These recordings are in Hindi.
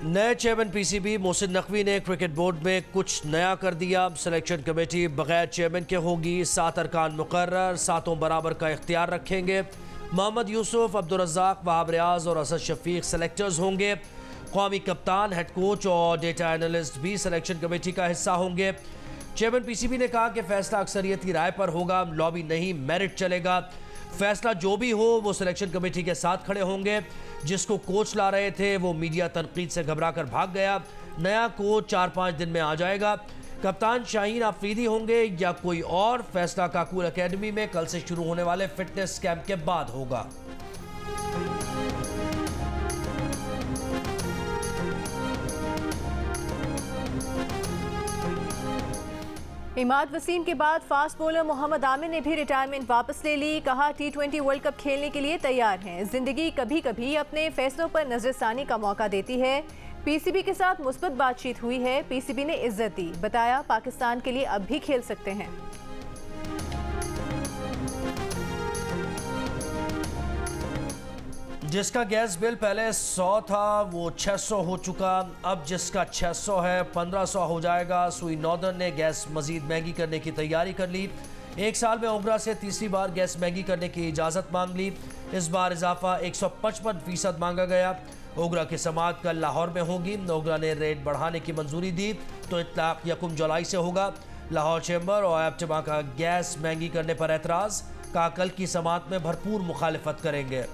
नए चेयरमैन पीसीबी मोहसिन नकवी ने क्रिकेट बोर्ड में कुछ नया कर दिया। सिलेक्शन कमेटी बगैर चेयरमैन के होगी, 7 अरकान मुकर्रर, 7 बराबर का इख्तियार रखेंगे। मोहम्मद यूसुफ, अब्दुल रज़ाक, वहाब रियाज और असद शफीक सेलेक्टर्स होंगे। कौमी कप्तान, हेड कोच और डेटा एनालिस्ट भी सिलेक्शन कमेटी का हिस्सा होंगे। चेयरमैन पीसीबी ने कहा कि फैसला अक्सरियती राय पर होगा, लॉबी नहीं, मेरिट चलेगा। फैसला जो भी हो वो सिलेक्शन कमेटी के साथ खड़े होंगे। जिसको कोच ला रहे थे वो मीडिया तनकीद से घबरा कर भाग गया। नया कोच 4-5 दिन में आ जाएगा। कप्तान शाहीन आफरीदी होंगे या कोई और, फैसला काकूल एकेडमी में कल से शुरू होने वाले फिटनेस कैंप के बाद होगा। इमाद वसीम के बाद फास्ट बॉलर मोहम्मद आमिर ने भी रिटायरमेंट वापस ले ली। कहा T20 वर्ल्ड कप खेलने के लिए तैयार हैं। जिंदगी कभी कभी अपने फैसलों पर नजरसानी का मौका देती है। पीसीबी के साथ मुस्बत बातचीत हुई है, पीसीबी ने इज्जत दी। बताया पाकिस्तान के लिए अब भी खेल सकते हैं। जिसका गैस बिल पहले 100 था वो 600 हो चुका। अब जिसका 600 है 1500 हो जाएगा। सुई नॉर्दर्न ने गैस मजीद महंगी करने की तैयारी कर ली। 1 साल में ओगरा से तीसरी बार गैस महंगी करने की इजाज़त मांग ली। इस बार इजाफा 155% मांगा गया। ओगरा की समाअत कल लाहौर में होगी। ओगरा ने रेट बढ़ाने की मंजूरी दी तो इत्तलाक 1 जुलाई से होगा। लाहौर चैम्बर और एप्टमा का गैस महंगी करने पर एतराज़, कहा कल की समाअत में भरपूर मुखालिफत करेंगे।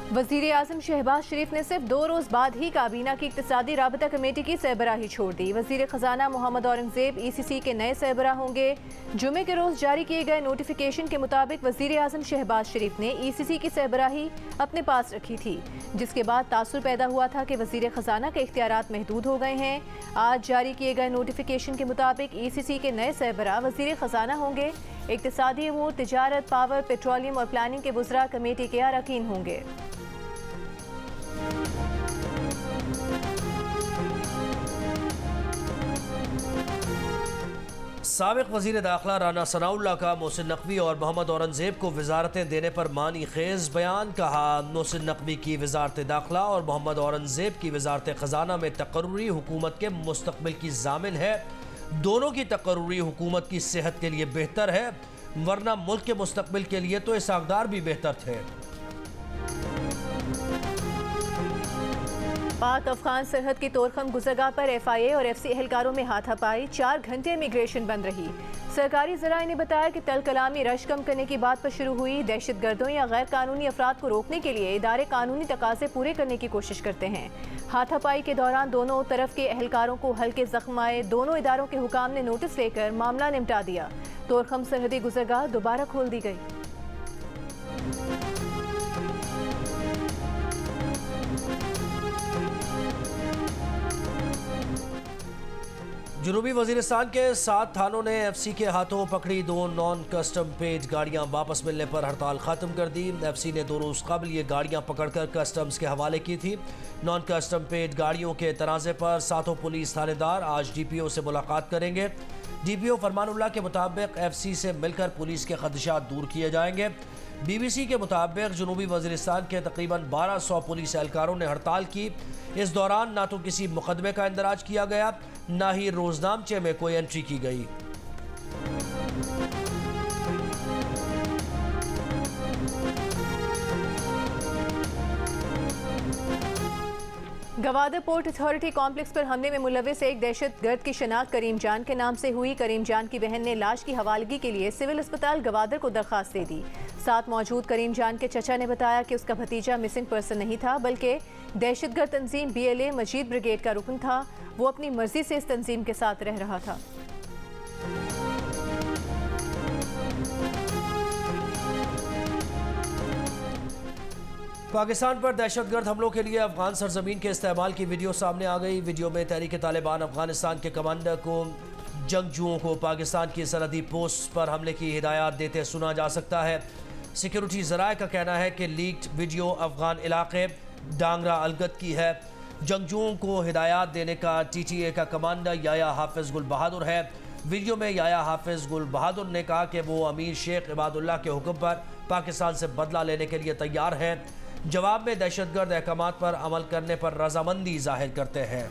वज़ीर आज़म शहबाज शरीफ ने सिर्फ 2 रोज़ बाद ही काबीना की इक़्तिसादी राबता कमेटी की सरबराही छोड़ दी। वज़ीर ख़जाना मोहम्मद औरंगज़ेब ECC के नए सरबराह होंगे। जुमे के रोज़ जारी किए गए नोटिफिकेशन के मुताबिक वज़ीर आज़म शहबाज शरीफ ने ECC की सरबराही अपने पास रखी थी, जिसके बाद तासुर पैदा हुआ था कि वज़ीर ख़जाना के इख्तियारात महदूद हो गए हैं। आज जारी किए गए नोटिफिकेशन के मुताबिक ECC के नए सरबराह वज़ीर ख़जाना होंगे। इक़्तिसादी अमूर, तिजारत, पावर, पेट्रोलियम और प्लानिंग के वुज़रा कमेटी के अरकान होंगे। साबिक़ वज़ीर दाखिला राना सनाउल्लाह का मोहसिन नकवी और मोहम्मद औरंगज़ेब को वज़ारतें देने पर मानी खेज़ बयान। कहा मोहसिन नकवी की वज़ारत दाखिला और मोहम्मद औरंगज़ेब की वज़ारत ख़जाना में तक़र्रुरी हुकूमत के मुस्तक़बिल की ज़ामिन है। दोनों की तक़र्रुरी हुकूमत की सेहत के लिए बेहतर है, वरना मुल्क के मुस्तक़बिल के लिए तो इसाक़दार भी बेहतर थे। पाक अफगान सरहद की तोरखम गुज़रगाह पर FIA और FC एहलकारों में हाथापाई। 4 घंटे इमिग्रेशन बंद रही। सरकारी ज़राए ने बताया कि तल कलामी रश कम करने की बात पर शुरू हुई। दहशत गर्दों या गैर कानूनी अफराद को रोकने के लिए इदारे कानूनी तकाज़े पूरे करने की कोशिश करते हैं। हाथापाई के दौरान दोनों तरफ के एहलकारों को हल्के जख्म आए। दोनों इदारों के हुकाम ने नोटिस लेकर मामला निपटा दिया। तोरखम सरहदी गुज़रगाह दोबारा खोल दी गई। जनूबी वज़ीरिस्तान के 7 थानों ने FC के हाथों पकड़ी 2 नॉन कस्टम पेड गाड़ियां वापस मिलने पर हड़ताल ख़त्म कर दी। FC ने 2 रोज़ कबल ये गाड़ियां पकड़कर कस्टम्स के हवाले की थी। नॉन कस्टम पेड गाड़ियों के तनाज़े पर 7 पुलिस थानेदार आज DPO से मुलाकात करेंगे। DPO फरमानुल्लाह के मुताबिक FC से मिलकर पुलिस के खदशात दूर किए जाएंगे। BBC के मुताबिक जनूबी वज़ीरिस्तान के तकरीबन 1200 पुलिस एहलकारों ने हड़ताल की। इस दौरान ना तो किसी मुकदमे का इंदराज किया गया, ना ही रोजनामचे में कोई एंट्री की गई। गवादर पोर्ट अथॉरिटी कॉम्प्लेक्स पर हमले में मुलविस एक दहशत गर्द की शनाख्त करीम जान के नाम से हुई। करीम जान की बहन ने लाश की हवालगी के लिए सिविल अस्पताल गवादर को दरख्वास्त दे दी। साथ मौजूद करीम जान के चचा ने बताया कि उसका भतीजा मिसिंग पर्सन नहीं था, बल्कि दहशतगर्द तंजीम BLA मजीद ब्रिगेड का रुकन था। वो अपनी मर्जी से इस तंजीम के साथ रह रहा था। पाकिस्तान पर दहशतगर्द हमलों के लिए अफगान सरजमीन के इस्तेमाल की वीडियो सामने आ गई। वीडियो में तहरीक तालिबान अफगानिस्तान के कमांडर को जंगजुओं को पाकिस्तान की सरहदी पोस्ट पर हमले की हिदायत देते सुना जा सकता है। सिक्योरिटी ज़राए का कहना है कि लीक्ड वीडियो अफगान इलाके डांगरा अलगत की है। जंगजुओं को हिदायत देने का TTA का कमांडर याया हाफिज गुल बहादुर है। वीडियो में याया हाफिज गुल बहादुर ने कहा कि वो अमीर शेख इबादुल्लाह के हुक्म पर पाकिस्तान से बदला लेने के लिए तैयार हैं। जवाब में दहशतगर्द अहकामात पर अमल करने पर रजामंदी जाहिर करते हैं।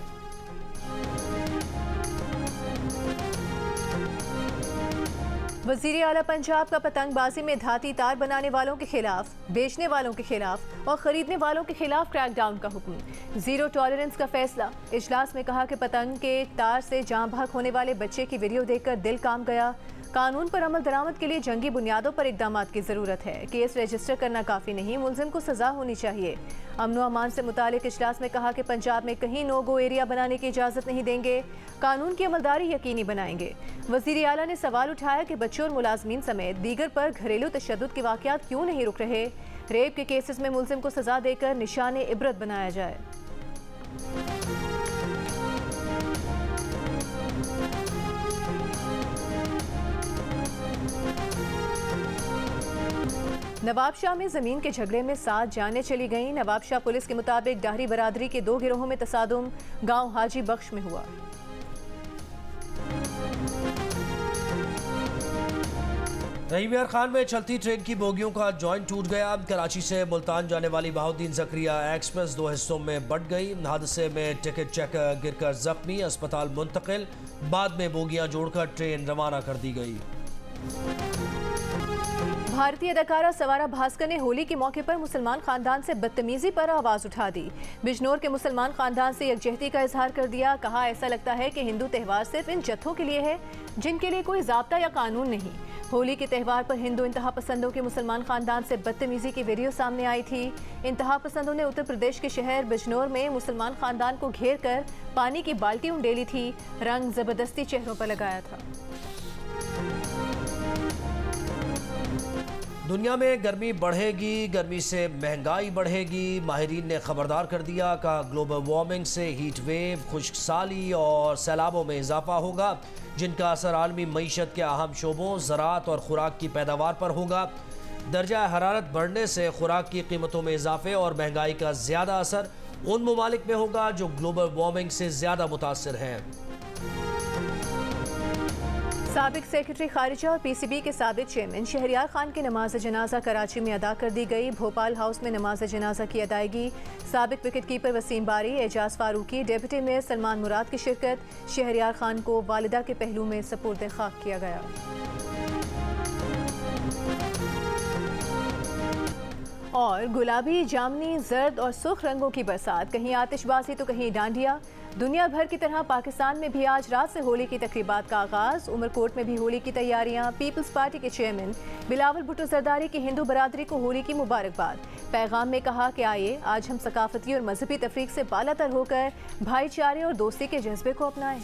वज़ीर आला पंजाब का पतंगबाजी में धाती तार बनाने वालों के खिलाफ, बेचने वालों के खिलाफ और खरीदने वालों के खिलाफ क्रैकडाउन का हुक्म। जीरो टॉलरेंस का फैसला। इजलास में कहा कि पतंग के तार से जाँ बहक होने वाले बच्चे की वीडियो देखकर दिल काम गया। कानून पर अमल दरामद के लिए जंगी बुनियादों पर इकदाम की ज़रूरत है। केस रजिस्टर करना काफ़ी नहीं, मुलजिम को सज़ा होनी चाहिए। अमन व अमान से मुतालिक इजलास में कहा कि पंजाब में कहीं नो गो एरिया बनाने की इजाज़त नहीं देंगे, कानून की अमलदारी यकीनी बनाएंगे। वज़ीर आला ने सवाल उठाया कि बच्चों और मुलाजमीन समेत दीगर पर घरेलू तशद्दुद के वाक़यात क्यों नहीं रुक रहे। रेप के केसेस में मुलजिम को सज़ा देकर निशान इबरत बनाया जाए। नवाबशाह में जमीन के झगड़े में 7 जानें चली गईं। नवाबशाह पुलिस के मुताबिक डाहरी बरादरी के 2 गिरोहों में तसादुम गांव हाजी बख्श में हुआ। रहीम खान में चलती ट्रेन की बोगियों का जॉइंट टूट गया। कराची से मुल्तान जाने वाली बहाउद्दीन ज़करिया एक्सप्रेस 2 हिस्सों में बंट गई। हादसे में टिकट चेकर गिरकर जख्मी, अस्पताल मुंतकिल। बाद में बोगियां जोड़कर ट्रेन रवाना कर दी गई। भारतीय अदाकारा सवारा भास्कर ने होली के मौके पर मुसलमान खानदान से बदतमीजी पर आवाज़ उठा दी। बिजनौर के मुसलमान खानदान से यकजहती का इजहार कर दिया। कहा, ऐसा लगता है कि हिंदू त्यौहार सिर्फ इन जत्थों के लिए है जिनके लिए कोई ज़ाब्ता या कानून नहीं। होली के त्यौहार पर हिंदू इंतहा पसंदों के मुसलमान खानदान से बदतमीजी की वीडियो सामने आई थी। इंतहा पसंदों ने उत्तर प्रदेश के शहर बिजनौर में मुसलमान खानदान को घेर कर पानी की बाल्टी उंडेली थी, रंग जबरदस्ती चेहरों पर लगाया था। दुनिया में गर्मी बढ़ेगी, गर्मी से महंगाई बढ़ेगी। माहिरीन ने खबरदार कर दिया। कहा, ग्लोबल वार्मिंग से हीट वेव, खुश्क साली और सैलाबों में इजाफा होगा, जिनका असर आलमी मईशत के अहम शोबों ज़राअत और खुराक की पैदावार पर होगा। दर्जा हरारत बढ़ने से खुराक की कीमतों में इजाफे और महंगाई का ज़्यादा असर उन ममालिक में होगा जो ग्लोबल वार्मिंग से ज़्यादा मुतासिर हैं। साबिक सेक्रेटरी खारिजा और पीसीबी के साबिक चेयरमैन शहरियार खान की नमाज जनाजा कराची में अदा कर दी गई। भोपाल हाउस में नमाज जनाजा की अदायगी। साबिक विकेट कीपर वसीम बारी, एजाज फारूकी, डिप्टी मेयर सलमान मुराद की शिरकत। शहरियार खान को वालिदा के पहलू में सपुर्द खाक किया गया। और गुलाबी, जामनी, जर्द और सुर्ख रंगों की बरसात, कहीं आतिशबाजी तो कहीं डांडिया। दुनिया भर की तरह पाकिस्तान में भी आज रात से होली की तकरीबात का आगाज़। उमरकोट में भी होली की तैयारियां। पीपल्स पार्टी के चेयरमैन बिलावल भुट्टो जरदारी की हिंदू बरादरी को होली की मुबारकबाद। पैगाम में कहा कि आइए आज हम सकाफती और मजहबी तफरीक से बालातर होकर भाईचारे और दोस्ती के जज्बे को अपनाएं।